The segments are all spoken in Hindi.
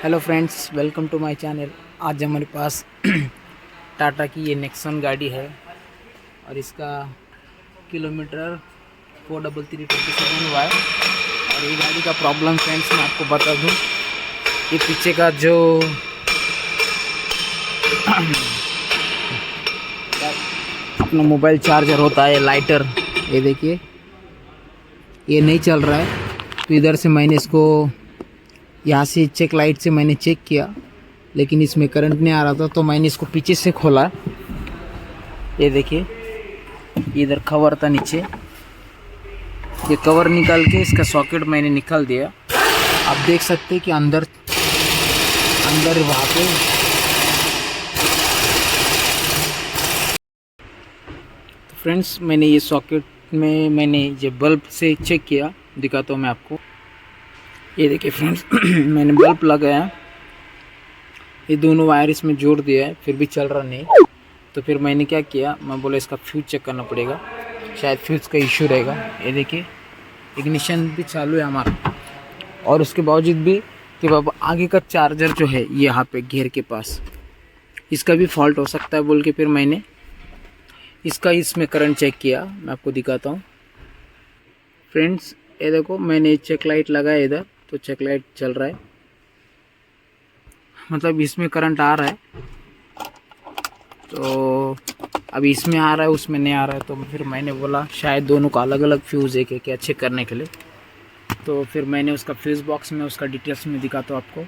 Hello friends, welcome to my channel. आज हमारे पास टाटा की ये नेक्सन गाड़ी है और इसका किलोमीटर 43327 हुआ है। और ये गाड़ी का प्रॉब्लम फ्रेंड्स मैं आपको बता दूं, ये पीछे का जो अपना मोबाइल चार्जर होता है, लाइटर, ये देखिए ये नहीं चल रहा है। तो इधर से मैंने इसको यहाँ से चेक लाइट से मैंने चेक किया, लेकिन इसमें करंट नहीं आ रहा था। तो मैंने इसको पीछे से खोला, ये देखिए इधर कवर था नीचे, ये कवर निकाल के इसका सॉकेट मैंने निकाल दिया। आप देख सकते हैं कि अंदर वहाँ पे तो फ्रेंड्स मैंने ये सॉकेट में मैंने ये बल्ब से चेक किया, दिखाता हूँ मैं आपको। ये देखिए फ्रेंड्स मैंने बल्ब लगाया, ये दोनों वायर इसमें जोड़ दिया है, फिर भी चल रहा नहीं। तो फिर मैंने क्या किया, मैं बोला इसका फ्यूज चेक करना पड़ेगा, शायद फ्यूज का इशू रहेगा। ये देखिए इग्निशन भी चालू है हमारा, और उसके बावजूद भी कि बाबा आगे का चार्जर जो है ये यहाँ पे घेर के पास, इसका भी फॉल्ट हो सकता है बोल के फिर मैंने इसमें करंट चेक किया। मैं आपको दिखाता हूँ फ्रेंड्स। ये देखो मैंने चेक लाइट लगाया इधर, तो चेक लाइट चल रहा है, मतलब इसमें करंट आ रहा है। तो अभी इसमें आ रहा है, उसमें नहीं आ रहा है। तो फिर मैंने बोला शायद दोनों का अलग अलग फ्यूज़ है क्या चेक करने के लिए। तो फिर मैंने उसका फ्यूज़ बॉक्स में उसका डिटेल्स में दिखाता हूँ आपको।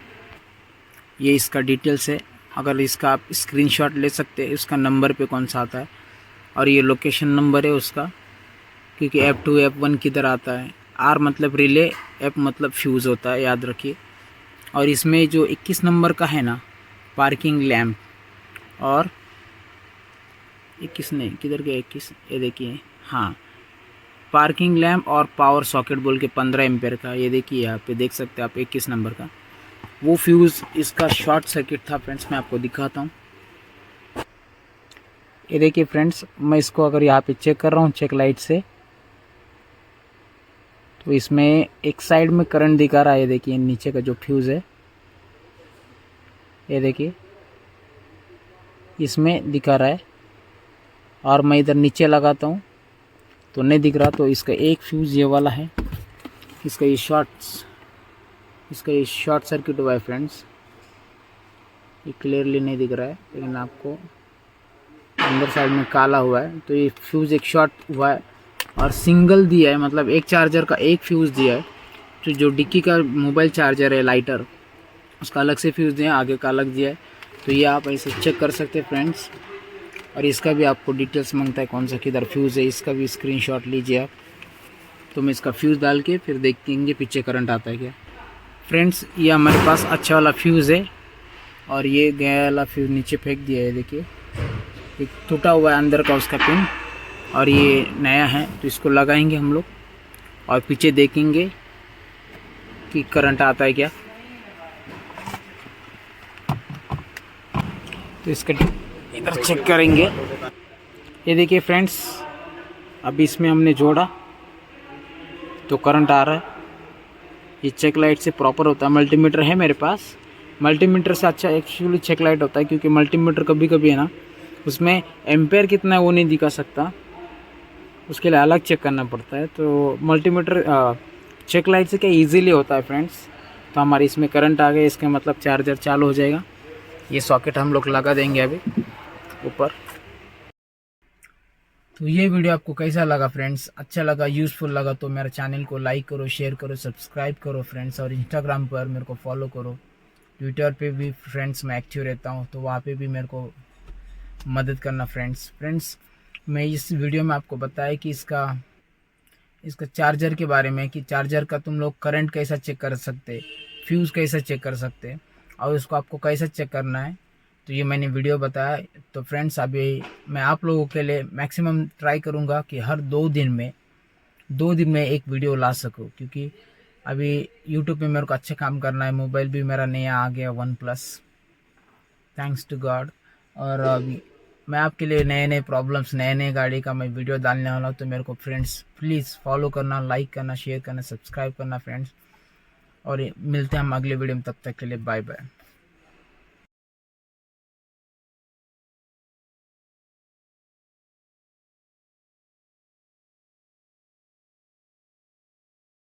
ये इसका डिटेल्स है, अगर इसका आप स्क्रीनशॉट ले सकते हैं, उसका नंबर पे कौन सा आता है, और ये लोकेशन नंबर है उसका, क्योंकि F2 F1 किधर आता है। R मतलब रिले, F मतलब फ्यूज़ होता है, याद रखिए। और इसमें जो 21 नंबर का है ना, पार्किंग लैम्प, और 21 नहीं, किधर गया 21, ये देखिए, हाँ पार्किंग लैम्प और पावर सॉकेट बोल के 15 एम्पेयर का, ये देखिए यहाँ पे देख सकते हैं आप 21 नंबर का, वो फ्यूज़ इसका शॉर्ट सर्किट था फ्रेंड्स। मैं आपको दिखाता हूँ, ये देखिए फ्रेंड्स, मैं इसको अगर यहाँ पे चेक कर रहा हूँ चेक लाइट से, तो इसमें एक साइड में करंट दिखा रहा है। ये देखिए नीचे का जो फ्यूज़ है, ये देखिए इसमें दिखा रहा है, और मैं इधर नीचे लगाता हूँ तो नहीं दिख रहा। तो इसका एक फ्यूज़ ये वाला है, इसका ये शॉर्ट सर्किट हुआ है फ्रेंड्स। ये क्लियरली नहीं दिख रहा है, लेकिन आपको अंदर साइड में काला हुआ है। तो ये फ्यूज़ एक शॉर्ट हुआ है, और सिंगल दिया है, मतलब एक चार्जर का एक फ्यूज़ दिया है। तो जो डिक्की का मोबाइल चार्जर है लाइटर, उसका अलग से फ्यूज़ दिया है, आगे का अलग दिया है। तो ये आप ऐसे चेक कर सकते हैं फ्रेंड्स। और इसका भी आपको डिटेल्स मांगता है कौन सा किधर फ्यूज़ है, इसका भी स्क्रीनशॉट लीजिए आप। तो मैं इसका फ्यूज़ डाल के फिर देखेंगे पीछे करंट आता है क्या। फ्रेंड्स ये हमारे पास अच्छा वाला फ्यूज़ है, और ये गया वाला फ्यूज़ नीचे फेंक दिया है। देखिए एक टूटा हुआ है अंदर का उसका पिन, और ये नया है। तो इसको लगाएंगे हम लोग, और पीछे देखेंगे कि करंट आता है क्या। तो इसका इधर चेक करेंगे। ये देखिए फ्रेंड्स, अभी इसमें हमने जोड़ा तो करंट आ रहा है। ये चेक लाइट से प्रॉपर होता है। मल्टीमीटर है मेरे पास, मल्टीमीटर से अच्छा एक्चुअली चेक लाइट होता है, क्योंकि मल्टीमीटर कभी कभी है ना, उसमें एम्पेयर कितना है वो नहीं दिखा सकता, उसके लिए अलग चेक करना पड़ता है। तो मल्टीमीटर चेक लाइट से क्या इजीली होता है फ्रेंड्स। तो हमारे इसमें करंट आ गया, इसका मतलब चार्जर चालू हो जाएगा। ये सॉकेट हम लोग लगा देंगे अभी ऊपर। तो ये वीडियो आपको कैसा लगा फ्रेंड्स, अच्छा लगा, यूज़फुल लगा तो मेरे चैनल को लाइक करो, शेयर करो, सब्सक्राइब करो फ्रेंड्स। और इंस्टाग्राम पर मेरे को फॉलो करो, ट्विटर पे भी फ्रेंड्स मैं एक्टिव रहता हूँ, तो वहाँ पे भी मेरे को मदद करना फ्रेंड्स। मैं इस वीडियो में आपको बताया कि इसका चार्जर के बारे में, कि चार्जर का तुम लोग करंट कैसा चेक कर सकते, फ्यूज़ कैसा चेक कर सकते, और उसको आपको कैसा चेक करना है। तो ये मैंने वीडियो बताया। तो फ्रेंड्स अभी मैं आप लोगों के लिए मैक्सिमम ट्राई करूँगा कि हर 2 दिन में एक वीडियो ला सकूँ, क्योंकि अभी यूट्यूब पे मेरे को अच्छा काम करना है। मोबाइल भी मेरा नया आ गया OnePlus, थैंक्स टू गॉड। और अभी मैं आपके लिए नए नए प्रॉब्लम्स, नए नए गाड़ी का मैं वीडियो डालने वाला हूँ। तो मेरे को फ्रेंड्स प्लीज़ फॉलो करना, लाइक करना, शेयर करना, सब्सक्राइब करना फ्रेंड्स। और मिलते हैं हम अगले वीडियो में, तब तक के लिए बाय बाय।